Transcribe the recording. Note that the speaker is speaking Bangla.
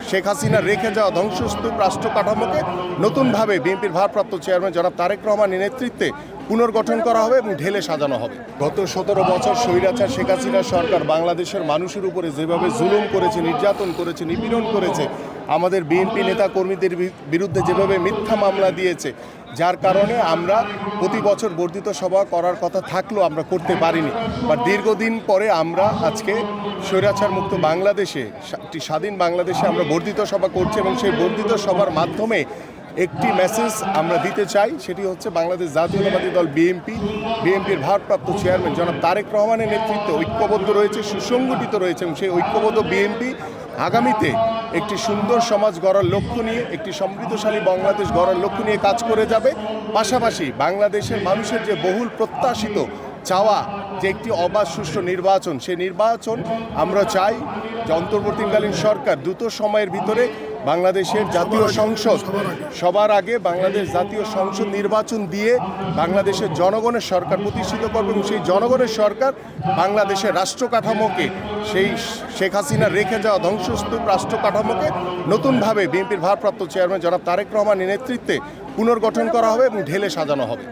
শেখ হাসিনা রেখে যাওয়া ধ্বংসস্তূপ রাষ্ট্র কাঠামোকে নতুনভাবে বিএনপির ভারপ্রাপ্ত চেয়ারম্যান জনাব তারেক রহমানের নেতৃত্বে পুনর্গঠন করা হবে এবং ঢেলে সাজানো হবে। গত 17 বছর স্বৈরাচার শেখ হাসিনা সরকার বাংলাদেশের মানুষের উপরে যেভাবে জুলুম করেছে, নির্যাতন করেছে, নিপীড়ন করেছে, আমাদের বিএনপি নেতা কর্মীদের বিরুদ্ধে যেভাবে মিথ্যা মামলা দিয়েছে, যার কারণে আমরা প্রতি বছর বর্ধিত সভা করার কথা থাকলেও আমরা করতে পারিনি। বা দীর্ঘদিন পরে আমরা আজকে স্বৈরাচার মুক্ত বাংলাদেশে, একটি স্বাধীন বাংলাদেশে আমরা বর্ধিত সভা করছি এবং সেই বর্ধিত সভার মাধ্যমে একটি মেসেজ আমরা দিতে চাই। সেটি হচ্ছে বাংলাদেশ জাতীয়তাবাদী দল বিএনপির ভারপ্রাপ্ত চেয়ারম্যান জনাব তারেক রহমানের নেতৃত্বে ঐক্যবদ্ধ রয়েছে, সুসংগঠিত রয়েছে এবং সেই ঐক্যবদ্ধ বিএনপি আগামীতে একটি সুন্দর সমাজ গড়ার লক্ষ্য নিয়ে, একটি সমৃদ্ধশালী বাংলাদেশ গড়ার লক্ষ্য নিয়ে কাজ করে যাবে। পাশাপাশি বাংলাদেশের মানুষের যে বহুল প্রত্যাশিত চাওয়া যে একটি অবাধ সুষ্ঠু নির্বাচন, সেই নির্বাচন আমরা চাই যে অন্তর্বর্তীকালীন সরকার দ্রুত সময়ের ভিতরে বাংলাদেশের জাতীয় সংসদ, সবার আগে বাংলাদেশ জাতীয় সংসদ নির্বাচন দিয়ে বাংলাদেশের জনগণের সরকার প্রতিষ্ঠিত করবে এবং সেই জনগণের সরকার বাংলাদেশের রাষ্ট্র কাঠামোকে, সেই শেখ হাসিনা রেখে যাওয়া ধ্বংসস্তূপ রাষ্ট্র কাঠামোকে নতুনভাবে বিএনপির ভারপ্রাপ্ত চেয়ারম্যান জনাব তারেক রহমানের নেতৃত্বে পুনর্গঠন করা হবে এবং ঢেলে সাজানো হবে।